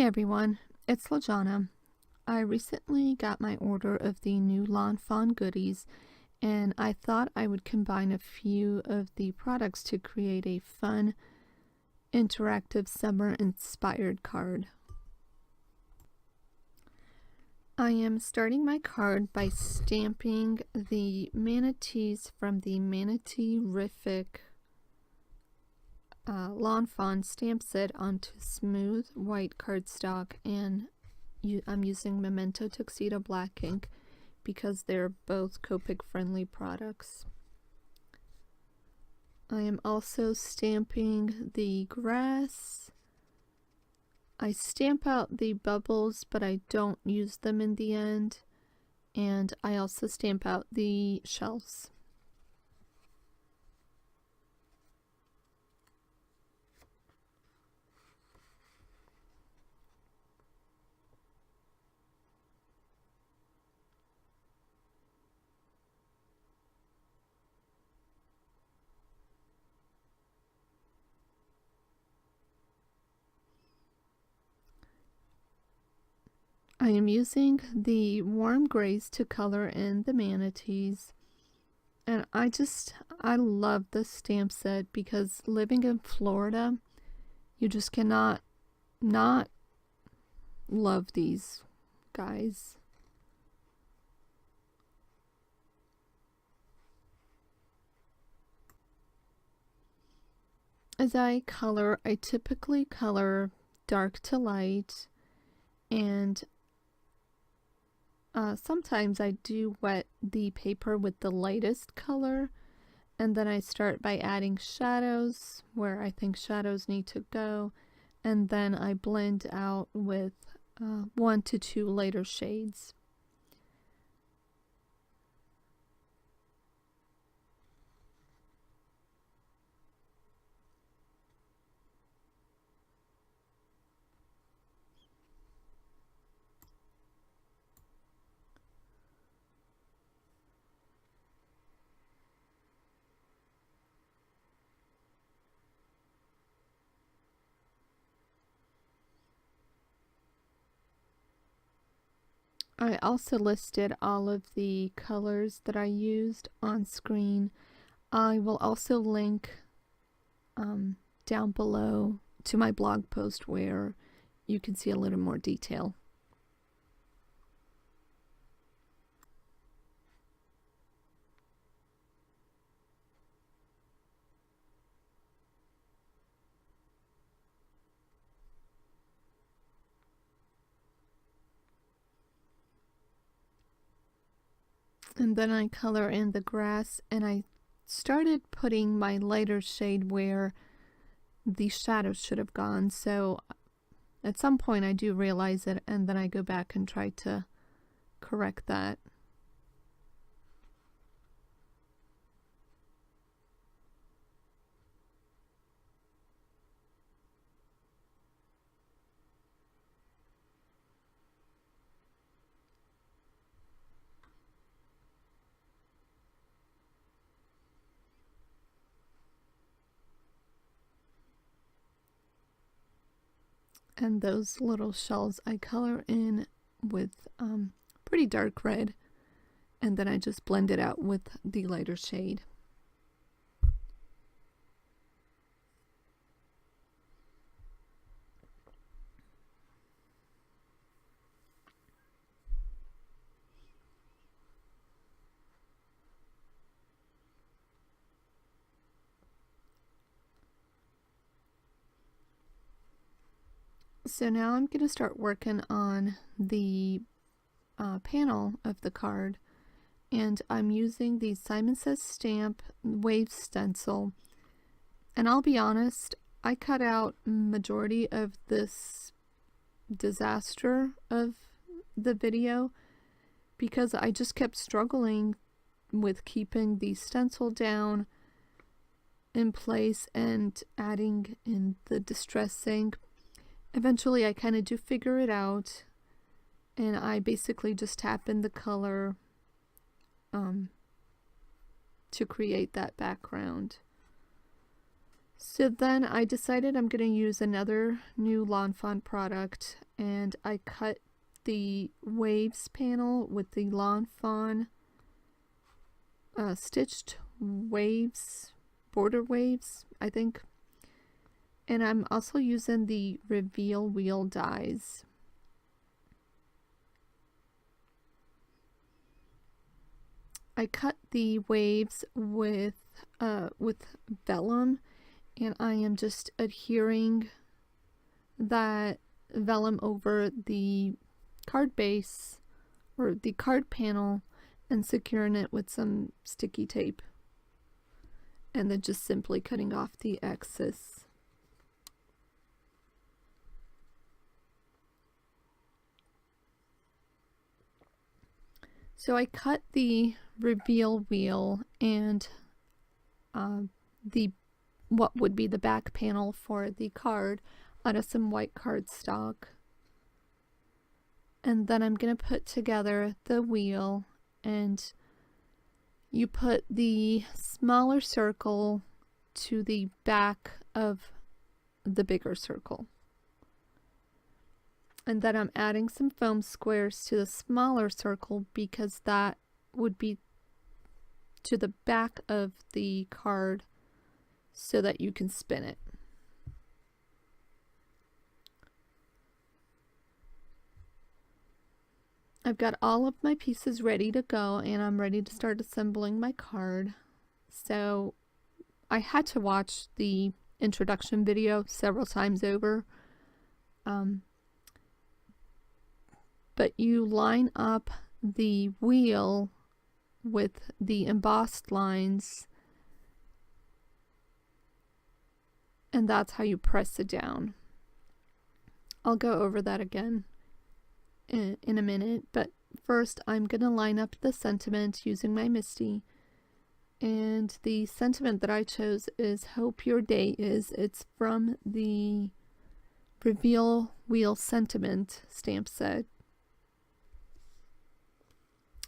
everyone, it's Lajana. I recently got my order of the new Lawn Fawn goodies, and I thought I would combine a few of the products to create a fun, interactive summer-inspired card. I am starting my card by stamping the manatees from the Manatee-rific Lawn Fawn stamp set onto smooth white cardstock, and I'm using Memento Tuxedo black ink because they're both Copic friendly products. I am also stamping the grass. I stamp out the bubbles, but I don't use them in the end, and I also stamp out the shells. I am using the warm grays to color in the manatees, and I love this stamp set because living in Florida, you just cannot not love these guys. As I color, I typically color dark to light, and sometimes I do wet the paper with the lightest color, and then I start by adding shadows where I think shadows need to go, and then I blend out with 1 to 2 lighter shades. I also listed all of the colors that I used on screen. I will also link down below to my blog post where you can see a little more detail. And then I color in the grass, and I started putting my lighter shade where the shadows should have gone. So at some point I do realize it, and then I go back and try to correct that. And those little shells I color in with pretty dark red, and then I just blend it out with the lighter shade. So now I'm going to start working on the panel of the card, and I'm using the Simon Says Stamp wave stencil. And I'll be honest, I cut out majority of this disaster of the video because I just kept struggling with keeping the stencil down in place and adding in the distress ink. Eventually I kind of do figure it out, and I basically just tap in the color to create that background. So then I decided I'm going to use another new Lawn Fawn product, and I cut the waves panel with the Lawn Fawn stitched waves, border waves, I think. And I'm also using the reveal wheel dies. I cut the waves with vellum, and I am just adhering that vellum over the card base or the card panel and securing it with some sticky tape, and then just simply cutting off the excess. So I cut the reveal wheel and what would be the back panel for the card out of some white cardstock. And then I'm going to put together the wheel, and you put the smaller circle to the back of the bigger circle. And then I'm adding some foam squares to the smaller circle because that would be to the back of the card so that you can spin it. I've got all of my pieces ready to go, and I'm ready to start assembling my card. So I had to watch the introduction video several times over. But you line up the wheel with the embossed lines, and that's how you press it down. I'll go over that again in a minute, but first I'm going to line up the sentiment using my Misty. And the sentiment that I chose is Hope Your Day Is. It's from the Reveal Wheel Sentiment stamp set.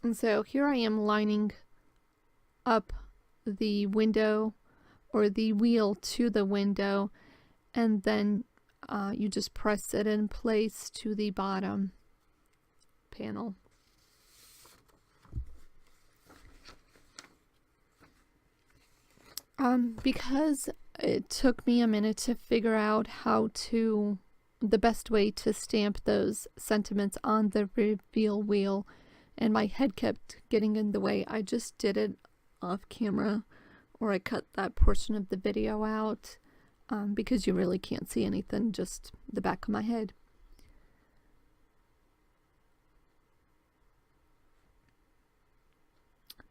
And so here I am lining up the window or the wheel to the window, and then you just press it in place to the bottom panel. Because it took me a minute to figure out the best way to stamp those sentiments on the reveal wheel, and my head kept getting in the way, I just did it off camera, or I cut that portion of the video out because you really can't see anything, just the back of my head.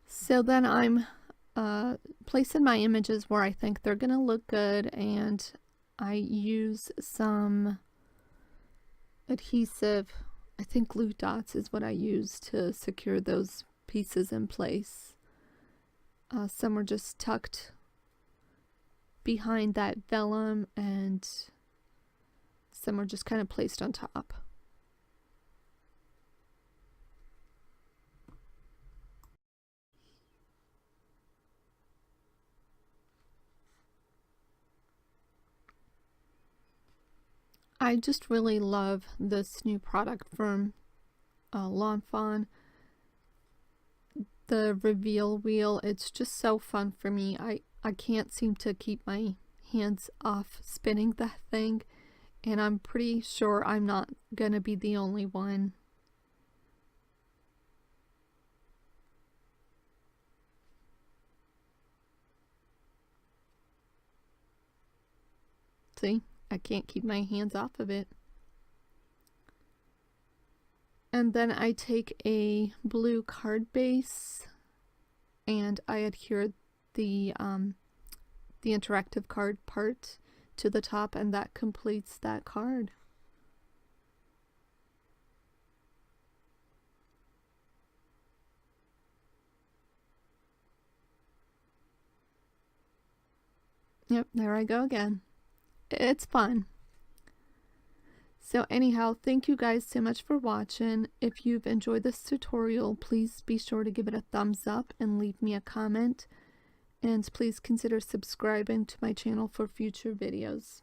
So then I'm placing my images where I think they're gonna look good, and I use some adhesive, I think glue dots is what I use to secure those pieces in place. Some are just tucked behind that vellum, and some are just kind of placed on top. I just really love this new product from Lawn Fawn. The reveal wheel, it's just so fun for me. I can't seem to keep my hands off spinning that thing, and I'm pretty sure I'm not gonna be the only one. See? I can't keep my hands off of it. And then I take a blue card base and I adhere the interactive card part to the top, and that completes that card. Yep, there I go again. It's fun. So anyhow, thank you guys so much for watching. If you've enjoyed this tutorial, please be sure to give it a thumbs up and leave me a comment. and please consider subscribing to my channel for future videos.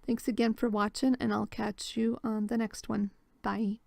Thanks again for watching, and I'll catch you on the next one. Bye.